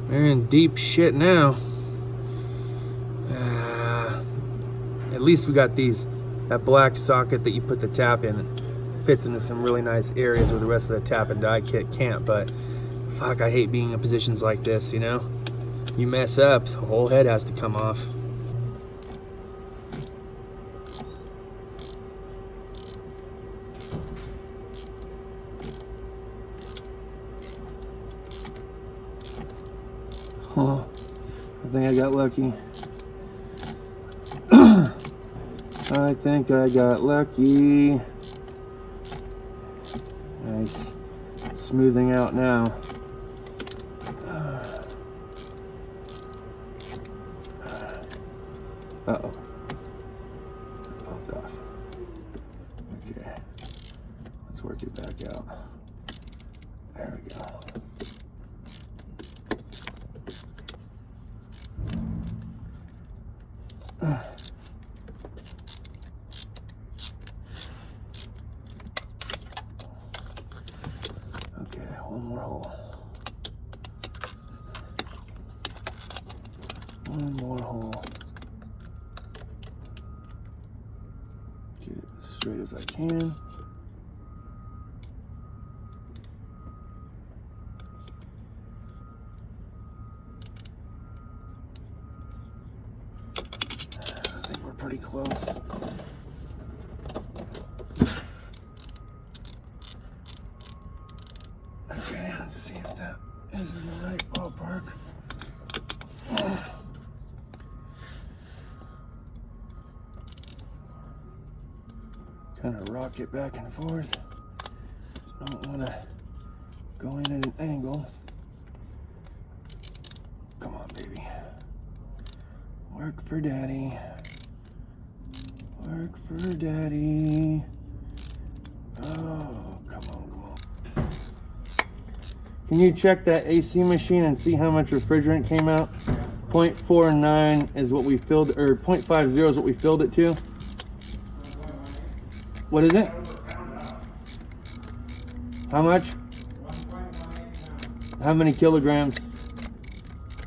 We're in deep shit now. At least we got that black socket that you put the tap in. It fits into some really nice areas where the rest of the tap and die kit can't, but fuck, I hate being in positions like this, you know? You mess up, the whole head has to come off. Oh, I think I got lucky. I think I got lucky. Nice. Smoothing out now. Uh-oh. Popped off. Okay. Let's work it back out. There we go. Okay, one more hole. One more hole. Get it as straight as I can. I think we're pretty close. Okay, let's see if that is in the right ballpark. Kind of rock it back and forth. Don't want to go in at an angle. Come on, baby. Work for daddy. Work for daddy. Oh, come on, come on. Can you check that AC machine and see how much refrigerant came out? 0.49 is what we filled, or 0.50 is what we filled it to. What is it? How much? How many kilograms?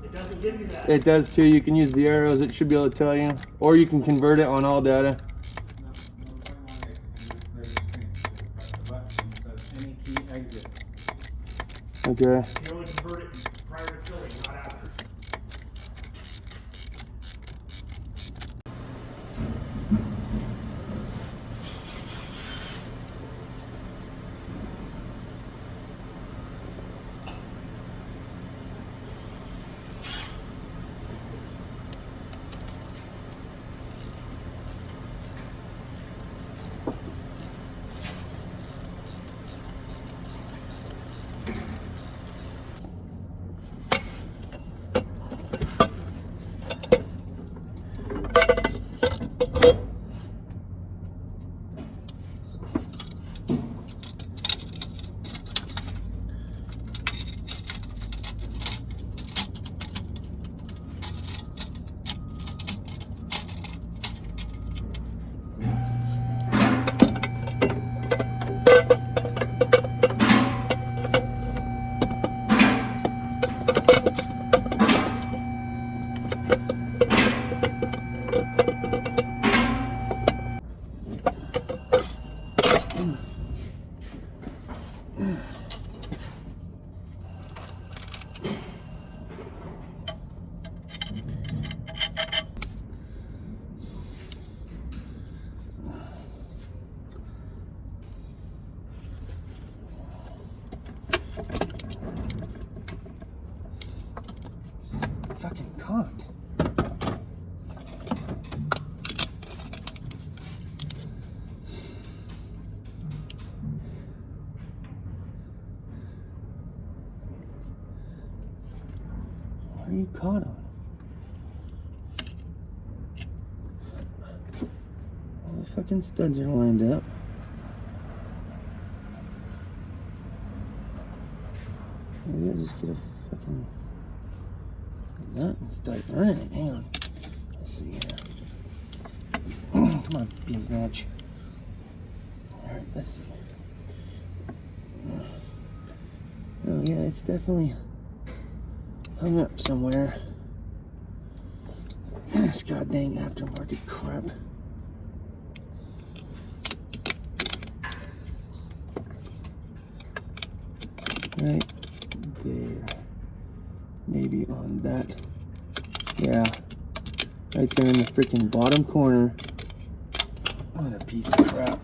It doesn't give you that. It does too. You can use the arrows. It should be able to tell you. Or you can convert it on all data. Okay. You only convert it prior to filling, not after. Fucking cocked. What are you caught on? All the fucking studs are lined up. Maybe I'll just get a fucking nut and start running. Hang on. Let's see here. Come on, biznatch. Alright, let's see. Oh yeah, it's definitely hung up somewhere. This goddamn aftermarket crap. Right there. Maybe on that. Yeah. Right there in the freaking bottom corner. What a piece of crap.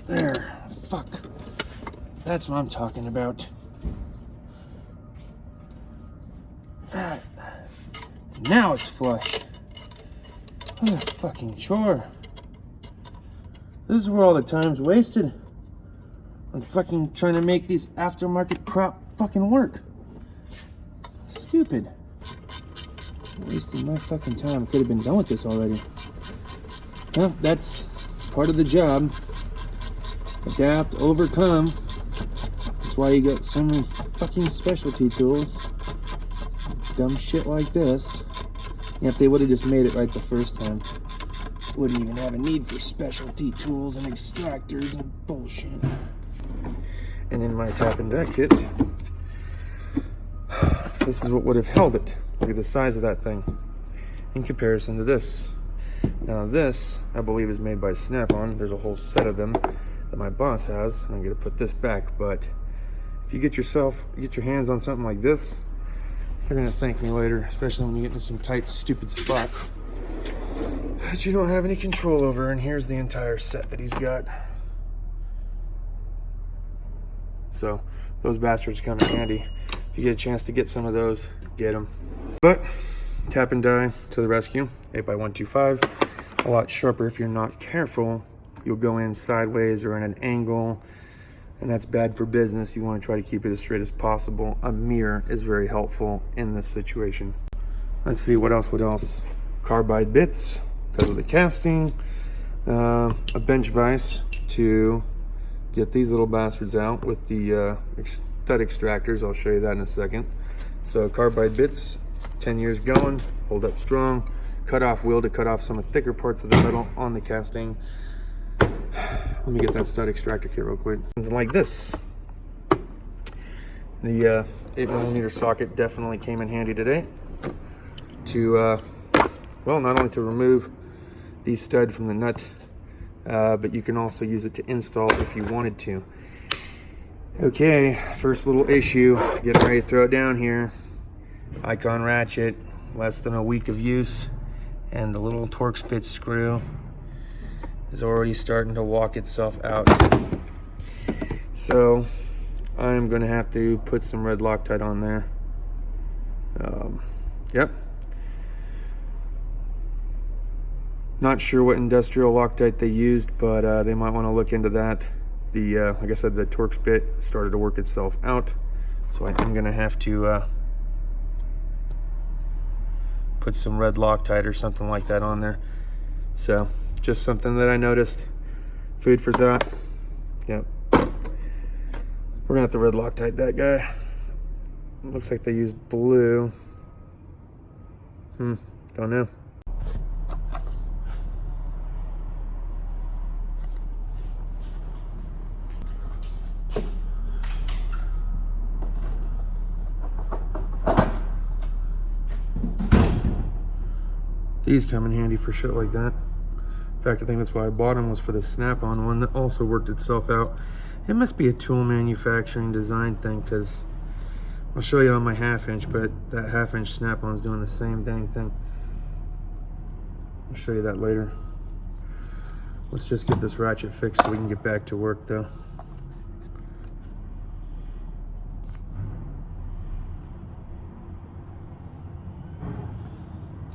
There. Fuck. That's what I'm talking about. Alright. Now it's flush. What a fucking chore. This is where all the time's wasted. I'm fucking trying to make these aftermarket crap fucking work. Stupid. Wasting my fucking time. Could have been done with this already. Well, that's part of the job. Adapt, overcome. That's why you got so many fucking specialty tools. Dumb shit like this. Yeah, if they would have just made it right the first time, wouldn't even have a need for specialty tools and extractors and bullshit. And in my tap and die kit, this is what would have held it. Look at the size of that thing in comparison to this. Now this, I believe, is made by Snap-on. There's a whole set of them that my boss has. I'm gonna put this back, but if you get your hands on something like this, you're gonna thank me later, especially when you get into some tight, stupid spots that you don't have any control over. And here's the entire set that he's got. So those bastards come in handy. If you get a chance to get some of those, get them. But tap and die to the rescue. 8x125, a lot sharper. If you're not careful, you'll go in sideways or in an angle, and that's bad for business. You want to try to keep it as straight as possible. A mirror is very helpful in this situation. Let's see what else. Carbide bits because of the casting. A bench vise to get these little bastards out with the stud extractors. I'll show you that in a second. So carbide bits, 10 years going, hold up strong. Cut off wheel to cut off some of the thicker parts of the metal on the casting. Let me get that stud extractor kit real quick. Something like this. The 8mm socket definitely came in handy today to, well, not only to remove the stud from the nut, but you can also use it to install if you wanted to. Okay, first little issue, getting ready to throw it down here. ICON Ratchet, less than a week of use, and the little Torx bit screw is already starting to walk itself out. So I'm gonna have to put some red Loctite on there. Yep. Not sure what industrial Loctite they used, but they might want to look into that. The like I said, the Torx bit started to work itself out, so I'm gonna have to put some red Loctite or something like that on there. So just something that I noticed. Food for thought. Yep. We're gonna have to red Loctite that guy. Looks like they used blue. Don't know. These come in handy for shit like that. In fact, I think that's why I bought them, was for the Snap-on one that also worked itself out. It must be a tool manufacturing design thing, because I'll show you on my 1/2 inch, but that 1/2 inch Snap-on is doing the same dang thing. I'll show you that later. Let's just get this ratchet fixed so we can get back to work though.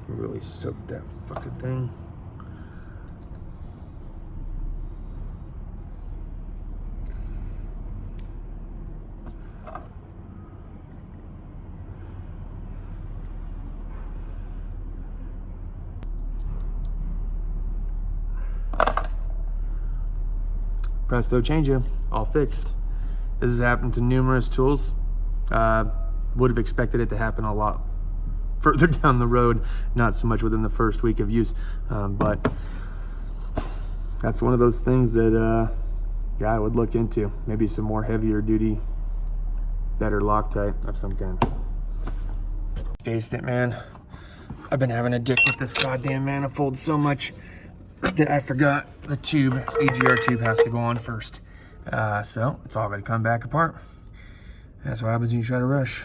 Really soak that fucking thing. Presto change-up, all fixed. This has happened to numerous tools. Would have expected it to happen a lot further down the road, not so much within the first week of use, but that's one of those things that yeah, I would look into. Maybe some more heavier duty, better Loctite of some kind. Spaced it, man. I've been having a dick with this goddamn manifold so much that I forgot the tube, EGR tube, has to go on first. So it's all gonna come back apart. That's what happens when you try to rush.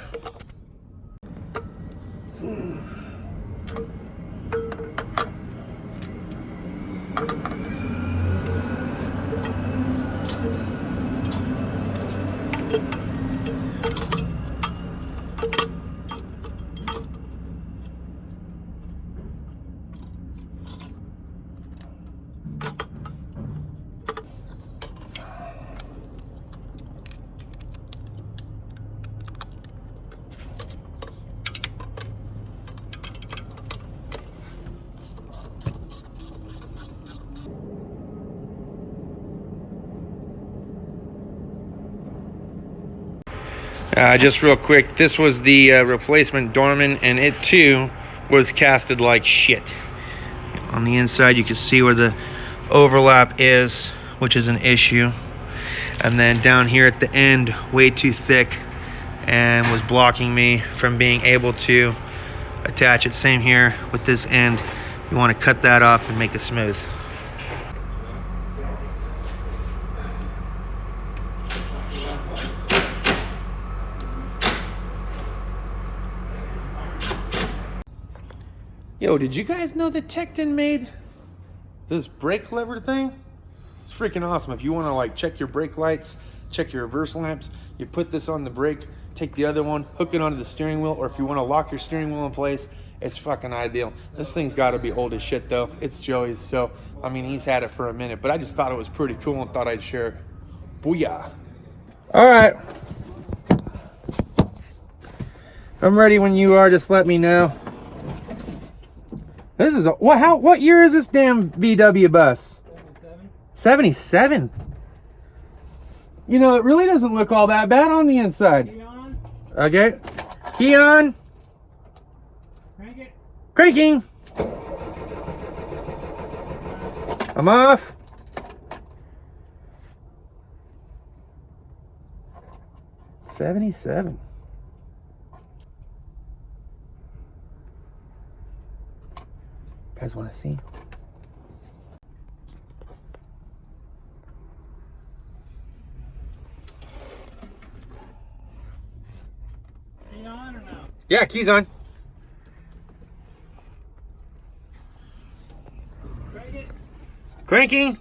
Just real quick, this was the replacement Dorman, and it too was casted like shit. On the inside you can see where the overlap is, which is an issue, and then down here at the end, way too thick and was blocking me from being able to attach it. Same here with this end. You want to cut that off and make it smooth. Yo, did you guys know that Tecton made this brake lever thing? It's freaking awesome. If you want to like check your brake lights, check your reverse lamps, you put this on the brake, take the other one, hook it onto the steering wheel, or if you want to lock your steering wheel in place, it's fucking ideal. This thing's got to be old as shit though. It's Joey's, so I mean, he's had it for a minute, but I just thought it was pretty cool and thought I'd share it. Booyah. All right. I'm ready when you are, just let me know. This is a, what year is this damn VW bus? 77. You know, it really doesn't look all that bad on the inside. Key on. Okay. Key on. Crank it. Cranking. I'm off. '77. Guys want to see? Key on or no? Yeah, keys on. Crank it. Cranking.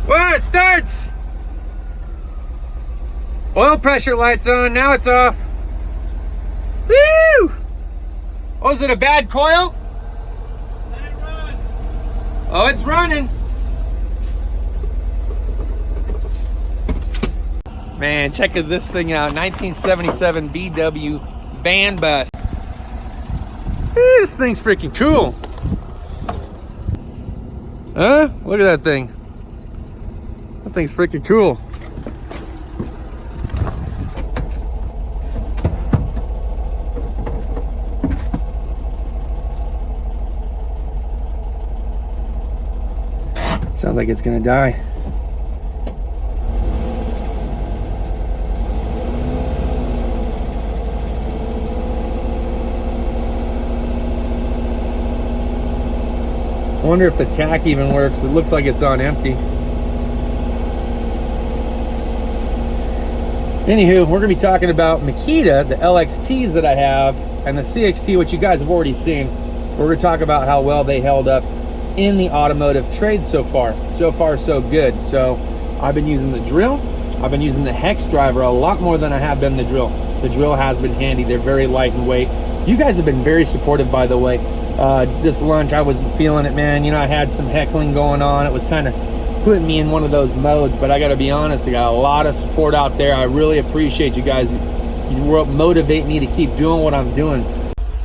Whoa, it starts! Oil pressure light's on, now it's off. Woo! Oh, is it a bad coil? Let it run. Oh, it's running. Man, check this thing out. 1977 VW van bus. This thing's freaking cool. Huh? Look at that thing. That thing's freaking cool. Sounds like it's gonna die. I wonder if the tack even works. It looks like it's on empty. Anywho, we're gonna be talking about Makita, the LXTs that I have, and the CXT, which you guys have already seen. We're we're gonna talk about how well they held up in the automotive trade so far. So far, so good. So I've been using the drill. I've been using the hex driver a lot more than I have been the drill. The drill has been handy. They're very light and weight. You guys have been very supportive, by the way. This lunch, I wasn't feeling it, man. You know, I had some heckling going on. It was kind of putting me in one of those modes, but I gotta be honest, I got a lot of support out there. I really appreciate you guys. You motivate me to keep doing what I'm doing.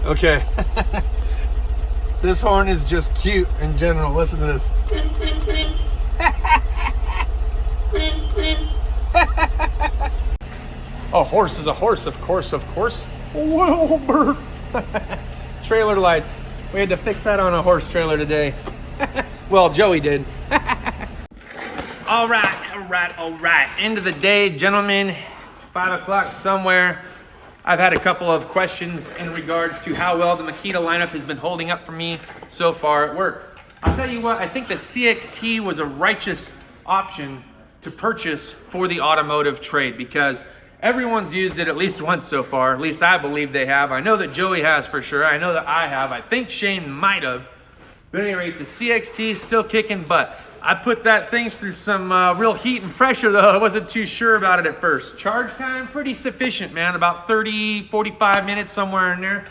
Okay. This horn is just cute in general. Listen to this. A horse is a horse, of course, of course. Whoa, bird. Trailer lights. We had to fix that on a horse trailer today. Well, Joey did. All right. End of the day, gentlemen. 5 o'clock somewhere. I've had a couple of questions in regards to how well the Makita lineup has been holding up for me so far at work. I'll tell you what, I think the CXT was a righteous option to purchase for the automotive trade because everyone's used it at least once so far. At least I believe they have. I know that Joey has for sure. I know that I have. I think Shane might have. But at any rate, the CXT is still kicking butt. I put that thing through some real heat and pressure though. I wasn't too sure about it at first. Charge time, pretty sufficient, man. About 30, 45 minutes, somewhere in there.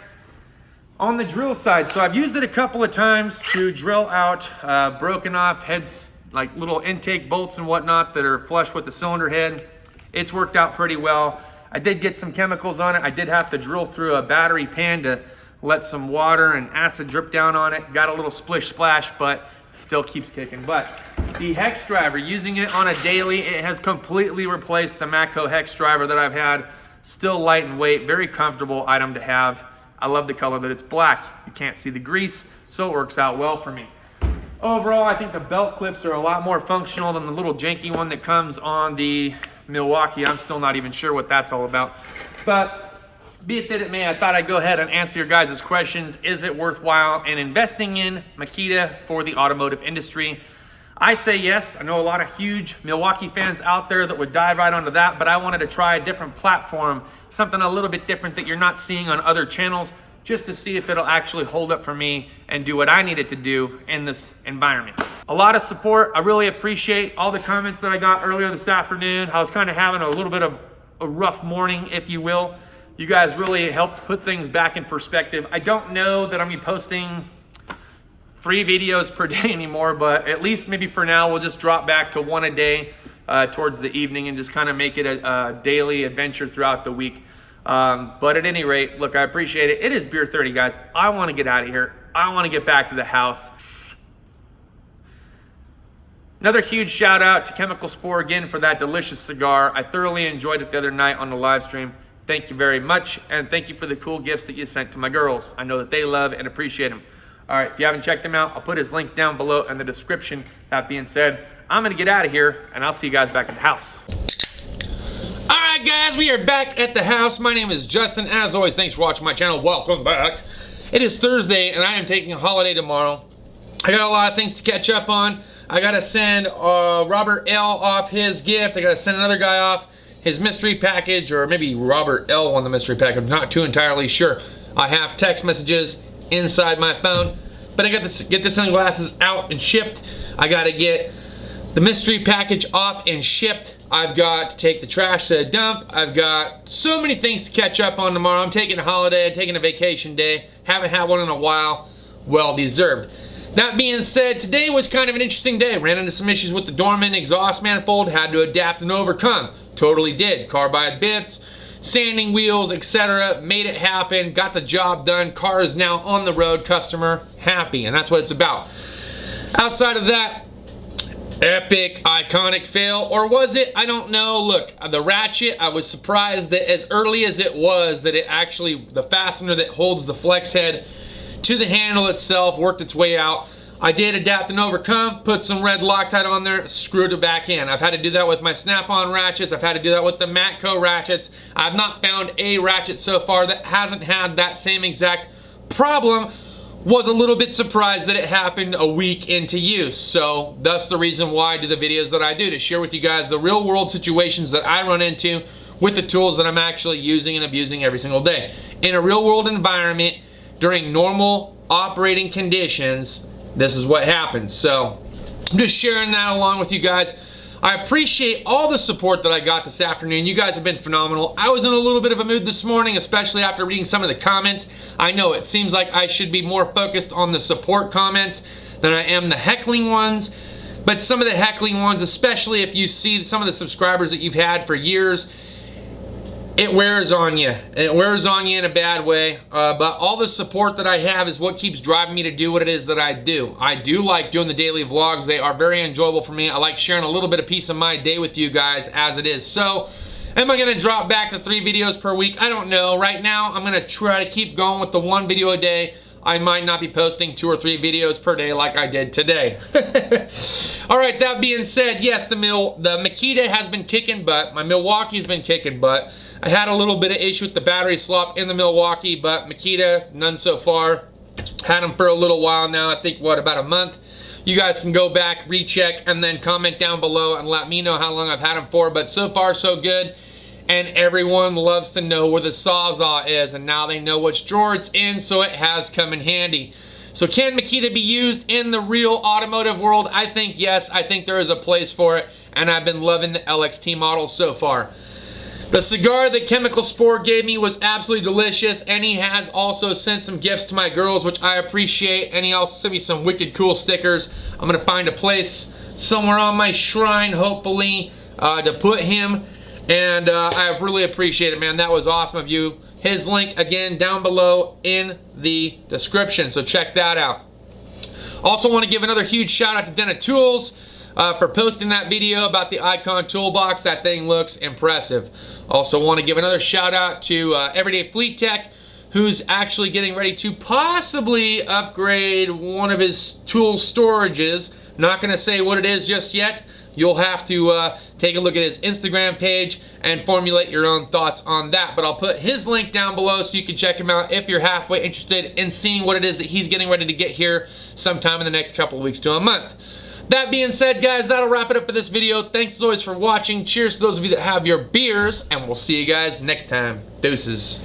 On the drill side, so I've used it a couple of times to drill out broken off heads, like little intake bolts and whatnot that are flush with the cylinder head. It's worked out pretty well. I did get some chemicals on it. I did have to drill through a battery pan to let some water and acid drip down on it. Got a little splish splash, but still keeps kicking butt. The hex driver, using it on a daily, it has completely replaced the Matco hex driver that I've had. Still light and weight, very comfortable item to have. I love the color that it's black. You can't see the grease, so it works out well for me. Overall, I think the belt clips are a lot more functional than the little janky one that comes on the Milwaukee. I'm still not even sure what that's all about. But be it that it may, I thought I'd go ahead and answer your guys' questions. Is it worthwhile in investing in Makita for the automotive industry? I say yes. I know a lot of huge Milwaukee fans out there that would dive right onto that, but I wanted to try a different platform, something a little bit different that you're not seeing on other channels, just to see if it'll actually hold up for me and do what I need it to do in this environment. A lot of support. I really appreciate all the comments that I got earlier this afternoon. I was kind of having a little bit of a rough morning, if you will. You guys really helped put things back in perspective. I don't know that I'm gonna be posting 3 videos per day anymore, but at least maybe for now, we'll just drop back to 1 a day towards the evening and just kind of make it a daily adventure throughout the week. But at any rate, look, I appreciate it. It is beer 30, guys. I wanna get out of here. I wanna get back to the house. Another huge shout out to Chemical Spore again for that delicious cigar. I thoroughly enjoyed it the other night on the live stream. Thank you very much, and thank you for the cool gifts that you sent to my girls. I know that they love and appreciate them. All right, if you haven't checked them out, I'll put his link down below in the description. That being said, I'm gonna get out of here, and I'll see you guys back at the house. All right, guys, we are back at the house. My name is Justin. As always, thanks for watching my channel. Welcome back. It is Thursday, and I am taking a holiday tomorrow. I got a lot of things to catch up on. I gotta send Robert L. off his gift. I gotta send another guy off his mystery package, or maybe Robert L. won the mystery package. I'm not too entirely sure. I have text messages inside my phone, but I got to get the sunglasses out and shipped. I got to get the mystery package off and shipped. I've got to take the trash to a dump. I've got so many things to catch up on tomorrow. I'm taking a holiday. I'm taking a vacation day. Haven't had one in a while. Well deserved. That being said, today was kind of an interesting day. Ran into some issues with the Doreman exhaust manifold. Had to adapt and overcome. Totally did. Carbide bits, sanding wheels, etc. Made it happen. Got the job done. Car is now on the road. Customer happy. And that's what it's about. Outside of that, epic, iconic fail. Or was it? I don't know. Look, the Ratchet, I was surprised that as early as it was, that it actually, the fastener that holds the flex head to the handle itself worked its way out. I did adapt and overcome, put some red Loctite on there, screwed it back in. I've had to do that with my snap-on ratchets. I've had to do that with the Matco ratchets. I've not found a ratchet so far that hasn't had that same exact problem. Was a little bit surprised that it happened a week into use. So that's the reason why I do the videos that I do, to share with you guys the real world situations that I run into with the tools that I'm actually using and abusing every single day. In a real world environment, during normal operating conditions, this is what happens. So I'm just sharing that along with you guys. I appreciate all the support that I got this afternoon. You guys have been phenomenal. I was in a little bit of a mood this morning, especially after reading some of the comments. I know it seems like I should be more focused on the support comments than I am the heckling ones. But some of the heckling ones, especially if you see some of the subscribers that you've had for years, it wears on you. It wears on you in a bad way. But all the support that I have is what keeps driving me to do what it is that I do. I do like doing the daily vlogs. They are very enjoyable for me. I like sharing a little bit of piece of my day with you guys as it is. So, am I going to drop back to 3 videos per week? I don't know. Right now, I'm going to try to keep going with the 1 video a day. I might not be posting 2 or 3 videos per day like I did today. Alright, that being said, yes, the Makita has been kicking butt. My Milwaukee's been kicking butt. I had a little bit of issue with the battery slop in the Milwaukee, but Makita, none so far. Had them for a little while now, I think, what, about a month. You guys can go back, recheck, and then comment down below and let me know how long I've had them for, but so far so good. And everyone loves to know where the Sawzall is, and now they know which drawer it's in, so it has come in handy. So can Makita be used in the real automotive world? I think yes. I think there is a place for it, and I've been loving the LXT model so far. The cigar that Chemical Spore gave me was absolutely delicious, and he has also sent some gifts to my girls, which I appreciate, and he also sent me some wicked cool stickers. I'm going to find a place somewhere on my shrine, hopefully, to put him, and I really appreciate it, man. That was awesome of you. His link, again, down below in the description, so check that out. Also want to give another huge shout out to Denna Tools for posting that video about the ICON toolbox. That thing looks impressive. Also want to give another shout out to Everyday Fleet Tech, who's actually getting ready to possibly upgrade one of his tool storages. Not going to say what it is just yet. You'll have to take a look at his Instagram page and formulate your own thoughts on that. But I'll put his link down below so you can check him out if you're halfway interested in seeing what it is that he's getting ready to get here sometime in the next couple of weeks to a month. That being said, guys, that'll wrap it up for this video. Thanks as always for watching. Cheers to those of you that have your beers, and we'll see you guys next time. Deuces.